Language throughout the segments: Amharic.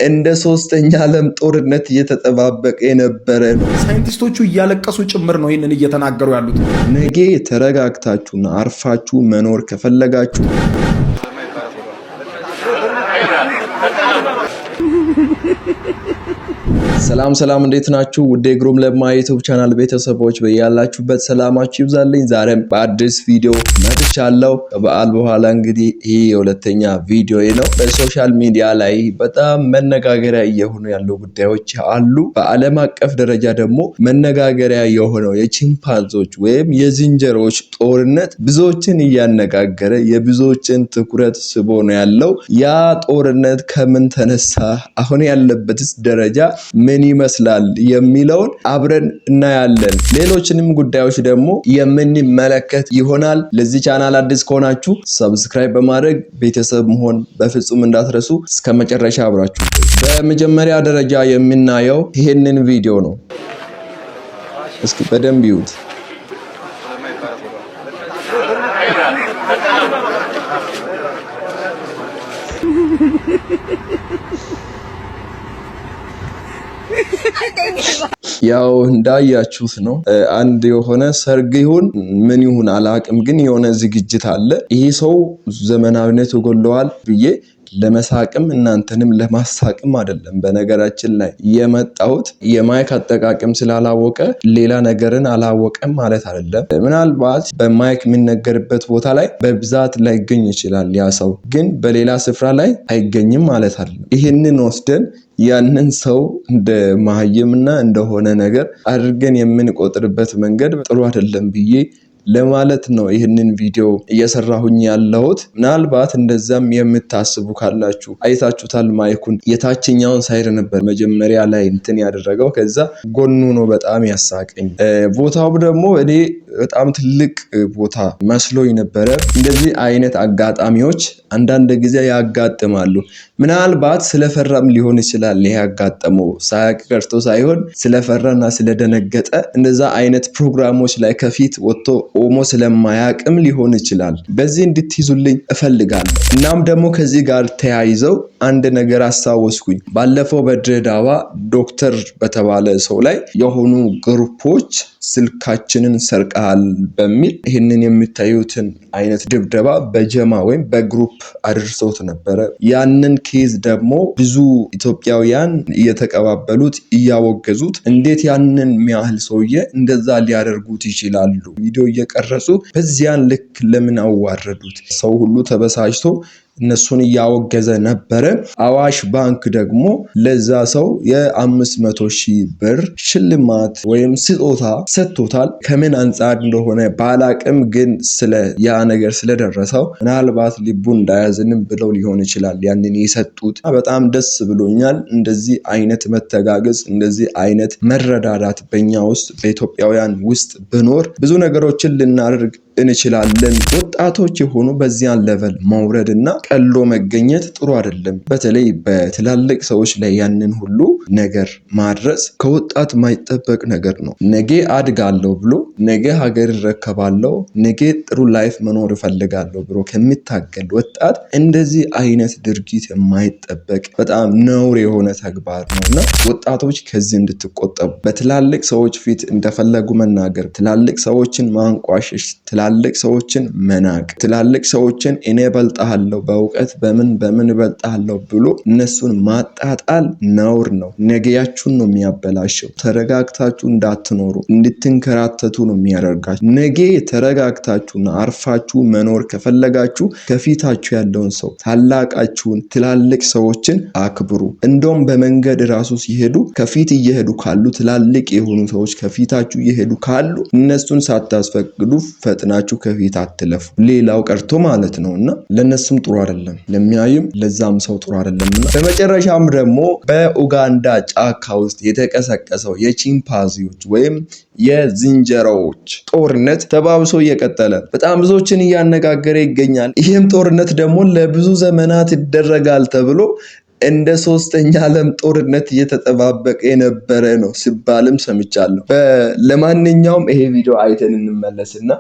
እንደ ሶስተኛ ዓለም ጦርነት እየተጠባበቀ የነበረ ነው። ሳይንቲስቶቹ እያለቀሱ ጭምር ነው ይሄንን እየተናገሩ ያሉት። ነገ ተረጋግታችሁና አርፋችሁ መኖር ከፈለጋችሁ ሰላም እንዴት ናችሁ? ውዴ ግሩም ለማ ዩቲዩብ ቻናል ቤተሰቦች በያላችሁበት ሰላማችሁ ይብዛልኝ። ዛሬም በአዲስ ቪዲዮ መጥቻለሁ። ከበዓል በኋላ እንግዲህ ይሄ የሁለተኛ ቪዲዮ ነው። በሶሻል ሚዲያ ላይ በጣም መነጋገሪያ እየሆኑ ያሉ ጉዳዮች አሉ። በዓለም አቀፍ ደረጃ ደግሞ መነጋገሪያ የሆነው የቺምፓንዞች ወይም የዝንጀሮች ጦርነት ብዙዎችን እያነጋገረ የብዙዎችን ትኩረት ስቦ ነው ያለው። ያ ጦርነት ከምን ተነሳ? አሁን ያለበትስ ደረጃ ምን ይመስላል የሚለውን አብረን እናያለን። ሌሎችንም ጉዳዮች ደግሞ የምንመለከት ይሆናል። ለዚህ ቻናል አዲስ ከሆናችሁ ሰብስክራይብ በማድረግ ቤተሰብ መሆን በፍጹም እንዳትረሱ። እስከ መጨረሻ አብራችሁ። በመጀመሪያ ደረጃ የምናየው ይሄንን ቪዲዮ ነው። እስኪ በደንብ ይዩት። ያው እንዳያችሁት ነው። አንድ የሆነ ሰርግ ይሁን ምን ይሁን አላቅም፣ ግን የሆነ ዝግጅት አለ። ይሄ ሰው ዘመናዊነት ጎለዋል ብዬ ለመሳቅም እናንተንም ለማሳቅም አይደለም። በነገራችን ላይ የመጣሁት የማይክ አጠቃቀም ስላላወቀ ሌላ ነገርን አላወቀም ማለት አይደለም። ምናልባት በማይክ የሚነገርበት ቦታ ላይ በብዛት ላይገኝ ይችላል ያ ሰው፣ ግን በሌላ ስፍራ ላይ አይገኝም ማለት አይደለም። ይህንን ወስደን ያንን ሰው እንደ ማህየምና እንደሆነ ነገር አድርገን የምንቆጥርበት መንገድ ጥሩ አይደለም ብዬ ለማለት ነው ይህንን ቪዲዮ እየሰራሁኝ ያለሁት። ምናልባት እንደዛም የምታስቡ ካላችሁ አይታችሁታል። ማይኩን የታችኛውን ሳይድ ነበር መጀመሪያ ላይ እንትን ያደረገው፣ ከዛ ጎኑ ነው በጣም ያሳቀኝ። ቦታው ደግሞ እኔ በጣም ትልቅ ቦታ መስሎኝ ነበረ። እንደዚህ አይነት አጋጣሚዎች አንዳንድ ጊዜ ያጋጥማሉ። ምናልባት ስለፈራም ሊሆን ይችላል ይሄ ያጋጠመው፣ ሳያቅ ቀርቶ ሳይሆን ስለፈራና ስለደነገጠ እንደዛ አይነት ፕሮግራሞች ላይ ከፊት ወጥቶ ቆሞ ስለማያቅም ሊሆን ይችላል። በዚህ እንድትይዙልኝ እፈልጋለሁ። እናም ደግሞ ከዚህ ጋር ተያይዘው አንድ ነገር አስታወስኩኝ። ባለፈው በድሬዳዋ ዶክተር በተባለ ሰው ላይ የሆኑ ግሩፖች ስልካችንን ሰርቀሃል በሚል ይህንን የሚታዩትን አይነት ድብደባ በጀማ ወይም በግሩፕ አድርሰውት ነበረ። ያንን ኬዝ ደግሞ ብዙ ኢትዮጵያውያን እየተቀባበሉት እያወገዙት፣ እንዴት ያንን የሚያህል ሰውዬ እንደዛ ሊያደርጉት ይችላሉ? ቪዲዮ እየቀረጹ በዚያን ልክ ለምን አዋረዱት? ሰው ሁሉ ተበሳጭቶ እነሱን እያወገዘ ነበረ። አዋሽ ባንክ ደግሞ ለዛ ሰው የ500,000 ብር ሽልማት ወይም ስጦታ ሰጥቶታል። ከምን አንጻር እንደሆነ ባላቅም፣ ግን ያ ነገር ስለደረሰው ምናልባት ልቡ እንዳያዝንም ብለው ሊሆን ይችላል ያንን የሰጡት። በጣም ደስ ብሎኛል። እንደዚህ አይነት መተጋገዝ፣ እንደዚህ አይነት መረዳዳት በእኛ ውስጥ በኢትዮጵያውያን ውስጥ ብኖር ብዙ ነገሮችን ልናደርግ እንችላለን። ወጣቶች የሆኑ በዚያን ሌቨል መውረድና ቀሎ መገኘት ጥሩ አይደለም። በተለይ በትላልቅ ሰዎች ላይ ያንን ሁሉ ነገር ማድረስ ከወጣት ማይጠበቅ ነገር ነው። ነገ አድጋለሁ ብሎ ነገ ሀገር እረከባለሁ፣ ነገ ጥሩ ላይፍ መኖር እፈልጋለሁ ብሎ ከሚታገል ወጣት እንደዚህ አይነት ድርጊት የማይጠበቅ በጣም ነውር የሆነ ተግባር ነውና ወጣቶች ከዚህ እንድትቆጠቡ። በትላልቅ ሰዎች ፊት እንደፈለጉ መናገር፣ ትላልቅ ሰዎችን ማንቋሸሽ፣ ትላልቅ ሰዎችን መናቅ፣ ትላልቅ ሰዎችን እኔ እበልጥሃለሁ በእውቀት በምን እበልጥሃለሁ ብሎ እነሱን ማጣጣል ነውር ነው። ነገያችሁን ነው የሚያበላሸው። ተረጋግታችሁ እንዳትኖሩ እንድትንከራተቱ ነው የሚያደርጋችሁ። ነገ ተረጋግታችሁና አርፋችሁ መኖር ከፈለጋችሁ ከፊታችሁ ያለውን ሰው፣ ታላቃችሁን፣ ትላልቅ ሰዎችን አክብሩ። እንደውም በመንገድ ራሱ ሲሄዱ ከፊት እየሄዱ ካሉ ትላልቅ የሆኑ ሰዎች ከፊታችሁ እየሄዱ ካሉ እነሱን ሳታስፈቅዱ ፈጥናችሁ ከፊት አትለፉ። ሌላው ቀርቶ ማለት ነውና ለነሱም ጥሩ አይደለም፣ ለሚያይም ለዛም ሰው ጥሩ አይደለምና። በመጨረሻም ደግሞ በኡጋንዳ ጫካ ውስጥ የተቀሰቀሰው የቺምፓንዚዎች ወይም የዝንጀሮዎች ጦርነት ተባብሶ እየቀጠለ በጣም ብዙዎችን እያነጋገረ ይገኛል። ይህም ጦርነት ደግሞ ለብዙ ዘመናት ይደረጋል ተብሎ እንደ ሶስተኛ ዓለም ጦርነት እየተጠባበቀ የነበረ ነው ሲባልም ሰምቻለሁ። ለማንኛውም ይሄ ቪዲዮ አይተን እንመለስና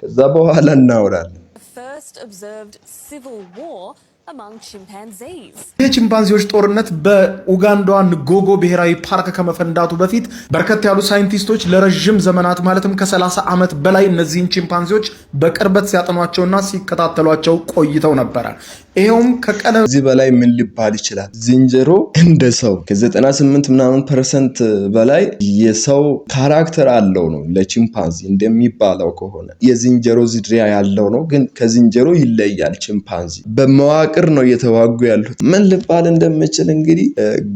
ከዛ በኋላ እናወራለን። First observed civil war among chimpanzees. የቺምፓንዚዎች ጦርነት በኡጋንዳዋ ንጎጎ ብሔራዊ ፓርክ ከመፈንዳቱ በፊት በርከት ያሉ ሳይንቲስቶች ለረጅም ዘመናት ማለትም ከ30 ዓመት በላይ እነዚህን ቺምፓንዚዎች በቅርበት ሲያጠኗቸውና ሲከታተሏቸው ቆይተው ነበር። ይሄውም ከቀለም እዚህ በላይ ምን ሊባል ይችላል? ዝንጀሮ እንደ ሰው ከ98% በላይ የሰው ካራክተር አለው ነው ለቺምፓንዚ እንደሚባለው ከሆነ የዝንጀሮ ዝርያ ያለው ነው። ግን ከዝንጀሮ ይለያል። ቺምፓንዚ በመዋቅር ነው እየተዋጉ ያሉት። ምን ልባል እንደምችል እንግዲህ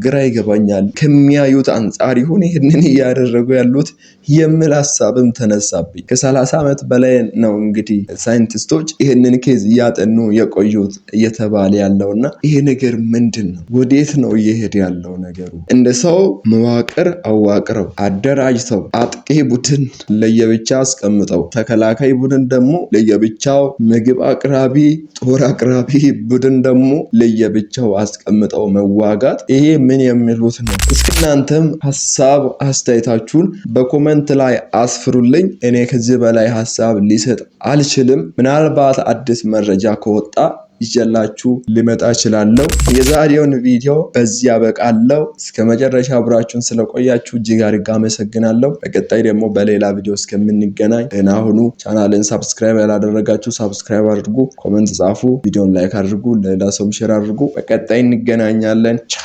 ግራ ይገባኛል። ከሚያዩት አንጻር ይሁን ይሄንን ያደረጉ ያሉት የሚል ሐሳብም ተነሳብኝ። ከ30 ዓመት በላይ ነው እንግዲህ ሳይንቲስቶች ይሄንን ኬዝ ያጠኑ የቆዩት እየተባለ ያለውና ይሄ ነገር ምንድነው? ወዴት ነው እየሄደ ያለው ነገሩ? እንደ ሰው መዋቅር አዋቅረው አደራጅተው አጥቂ ቡድን ለየብቻ አስቀምጠው ተከላካይ ቡድን ደግሞ ለየብቻው ምግብ አቅራቢ ጦር አቅራቢ ቡድን ደግሞ ለየብቻው አስቀምጠው መዋጋት ይሄ ምን የሚሉት ነው? እስኪ እናንተም ሐሳብ አስተያየታችሁን በኮሜንት ላይ አስፍሩልኝ። እኔ ከዚህ በላይ ሐሳብ ሊሰጥ አልችልም። ምናልባት አዲስ መረጃ ከወጣ ይዤላችሁ ልመጣ እችላለሁ። የዛሬውን ቪዲዮ በዚህ ያበቃለሁ። እስከ መጨረሻ አብራችሁን ስለቆያችሁ እጅግ አድርጌ አመሰግናለሁ። በቀጣይ ደግሞ በሌላ ቪዲዮ እስከምንገናኝ ደህና ሁኑ። ቻናልን ሰብስክራይብ ያላደረጋችሁ ሰብስክራይብ አድርጉ፣ ኮሜንት ጻፉ፣ ቪዲዮን ላይክ አድርጉ፣ ለሌላ ሰው ሼር አድርጉ። በቀጣይ እንገናኛለን። ቻው።